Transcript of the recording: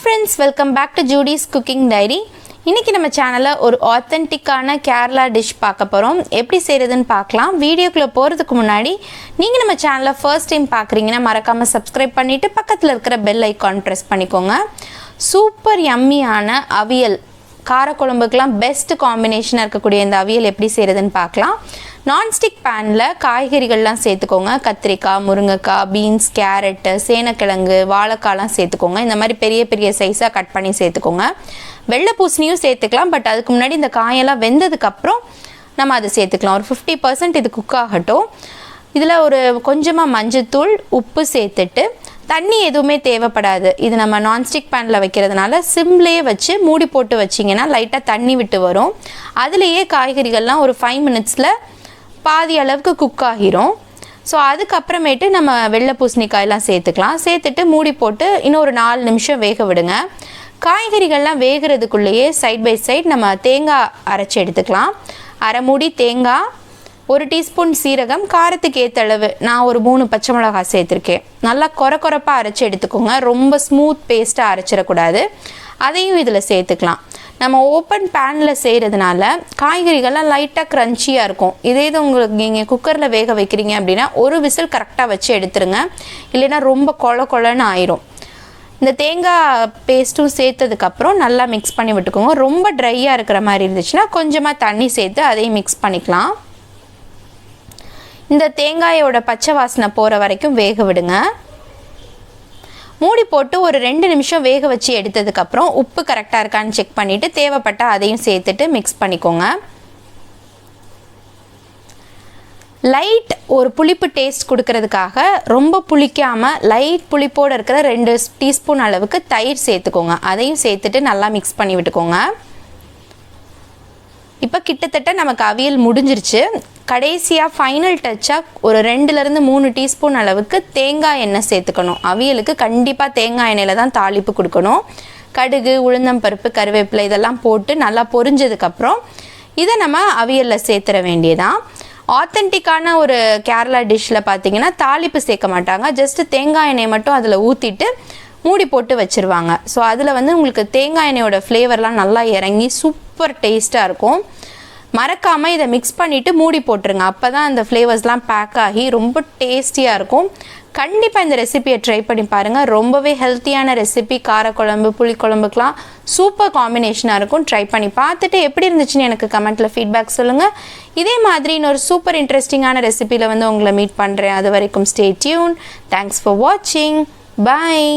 friends, welcome back to Judy's Cooking Diary. இன்னைக்கு நம்ம சேனல்ல ஒரு ஆத்தென்டிக்கான கேரளா டிஷ் பார்க்க போறோம். எப்படி செய்யறதுன்னு பார்க்கலாம். வீடியோக்குள்ள போறதுக்கு முன்னாடி நீங்க நம்ம சேனலை ஃபர்ஸ்ட் டைம் பார்க்கறீங்கன்னா மறக்காம Subscribe பண்ணிட்டு பக்கத்துல இருக்கிற பெல் ஐகான் பிரஸ் பண்ணிக்கோங்க. சூப்பர் யம்மியான அவியல் காரக்குழம்புக்குலாம் பெஸ்ட் காம்பினேஷனாக இருக்கக்கூடிய இந்த அவியல் எப்படி செய்கிறதுன்னு பார்க்கலாம். நான்ஸ்டிக் பேனில் காய்கறிகள்லாம் சேர்த்துக்கோங்க. கத்திரிக்காய், முருங்கைக்காய், பீன்ஸ், கேரட்டு, சேனக்கிழங்கு, வாழைக்காய்லாம் சேர்த்துக்கோங்க. இந்த மாதிரி பெரிய பெரிய சைஸாக கட் பண்ணி சேர்த்துக்கோங்க. வெள்ளை பூசணியும் சேர்த்துக்கலாம். பட் அதுக்கு முன்னாடி இந்த காயெல்லாம் வெந்ததுக்கப்புறம் நம்ம அதை சேர்த்துக்கலாம். ஒரு 50% இது குக் ஆகட்டும். இதில் ஒரு கொஞ்சமாக மஞ்சத்தூள், உப்பு சேர்த்துட்டு தண்ணி எதுவுமே தேவைப்படாது. இது நம்ம நான்ஸ்டிக் பேனில் வைக்கிறதுனால சிம்லேயே வச்சு மூடி போட்டு வச்சிங்கன்னா லைட்டாக தண்ணி விட்டு வரும். அதுலேயே காய்கறிகள்லாம் ஒரு 5 மினிட்ஸில் பாதி அளவுக்கு குக் ஆகிரும். ஸோ அதுக்கப்புறமேட்டு நம்ம வெள்ளை பூசணிக்காயெல்லாம் சேர்த்துக்கலாம். சேர்த்துட்டு மூடி போட்டு இன்னும் ஒரு 4 நிமிஷம் வேக விடுங்க. காய்கறிகள்லாம் வேகிறதுக்குள்ளேயே சைட் பை சைட் நம்ம தேங்காய் அரைச்சி எடுத்துக்கலாம். அரை மூடி தேங்காய், 1 டீஸ்பூன் சீரகம், காரத்துக்கு ஏற்ற அளவு நான் ஒரு 3 பச்சை மிளகாய் சேர்த்துருக்கேன். நல்லா கொரப்பாக அரைச்சி எடுத்துக்கோங்க. ரொம்ப ஸ்மூத் பேஸ்ட்டாக அரைச்சிடக்கூடாது. அதையும் இதில் சேர்த்துக்கலாம். நம்ம ஓப்பன் பேனில் செய்கிறதுனால காய்கறிகள்லாம் லைட்டாக க்ரன்ச்சியாக இருக்கும். இதே இது உங்களுக்கு நீங்கள் குக்கரில் வேக வைக்கிறீங்க அப்படின்னா ஒரு விசில் கரெக்டாக வச்சு எடுத்துருங்க. இல்லைன்னா ரொம்ப கொழன்னு ஆயிரும். இந்த தேங்காய் பேஸ்ட்டும் சேர்த்ததுக்கப்புறம் நல்லா மிக்ஸ் பண்ணி விட்டுக்கோங்க. ரொம்ப ட்ரையாக இருக்கிற மாதிரி இருந்துச்சுன்னா கொஞ்சமாக தண்ணி சேர்த்து அதையும் மிக்ஸ் பண்ணிக்கலாம். இந்த தேங்காயோட பச்சை வாசனை போகிற வரைக்கும் வேக விடுங்க. மூடி போட்டு ஒரு 2 நிமிஷம் வேக வச்சு எடுத்ததுக்கப்புறம் உப்பு கரெக்டாக இருக்கான்னு செக் பண்ணிவிட்டு தேவைப்பட்டால் அதையும் சேர்த்துட்டு மிக்ஸ் பண்ணிக்கோங்க. லைட் ஒரு புளிப்பு டேஸ்ட் கொடுக்கறதுக்காக ரொம்ப புளிக்காமல் லைட் புளிப்போடு இருக்கிற 2 டீஸ்பூன் அளவுக்கு தயிர் சேர்த்துக்கோங்க. அதையும் சேர்த்துட்டு நல்லா மிக்ஸ் பண்ணி விட்டுக்கோங்க. இப்போ கிட்டத்தட்ட நமக்கு அவியல் முடிஞ்சிருச்சு. கடைசியாக ஃபைனல் டச்சாக ஒரு 2லேருந்து 3 டீஸ்பூன் அளவுக்கு தேங்காய் எண்ணெய் சேர்த்துக்கணும். அவியலுக்கு கண்டிப்பாக தேங்காய் எண்ணெயில் தான் தாளிப்பு கொடுக்கணும். கடுகு, உளுந்தம்பருப்பு, கருவேப்பிலை இதெல்லாம் போட்டு நல்லா பொரிஞ்சதுக்கப்புறம் இதை நம்ம அவியலில் சேர்த்துற வேண்டியதான். ஆத்தென்டிக்கான ஒரு கேரளா டிஷ்ஷில் பார்த்தீங்கன்னா தாளிப்பு சேர்க்க மாட்டாங்க. ஜஸ்ட்டு தேங்காய் எண்ணெய் மட்டும் அதில் ஊற்றிட்டு மூடி போட்டு வச்சுருவாங்க. ஸோ அதில் வந்து உங்களுக்கு தேங்காய் எண்ணெயோட ஃப்ளேவர்லாம் நல்லா இறங்கி சூப்பர் டேஸ்ட்டாக இருக்கும். மறக்காமல் இதை மிக்ஸ் பண்ணிவிட்டு மூடி போட்டுருங்க. அப்போ தான் அந்த ஃப்ளேவர்ஸ்லாம் பேக் ஆகி ரொம்ப டேஸ்டியாக இருக்கும். கண்டிப்பாக இந்த ரெசிபியை ட்ரை பண்ணி பாருங்கள். ரொம்பவே ஹெல்த்தியான ரெசிபி. காரக்குழம்பு, புளிக்குழம்புக்கெலாம் சூப்பர் காம்பினேஷனாக இருக்கும். ட்ரை பண்ணி பார்த்துட்டு எப்படி இருந்துச்சுன்னு எனக்கு கமெண்ட்டில் ஃபீட்பேக் சொல்லுங்கள். இதே மாதிரி இன்னொரு சூப்பர் இன்ட்ரெஸ்டிங்கான ரெசிபியில் வந்து உங்களை மீட் பண்ணுறேன். அது வரைக்கும் ஸ்டே டியூன். தேங்க்ஸ் ஃபார் வாட்சிங். பாய்.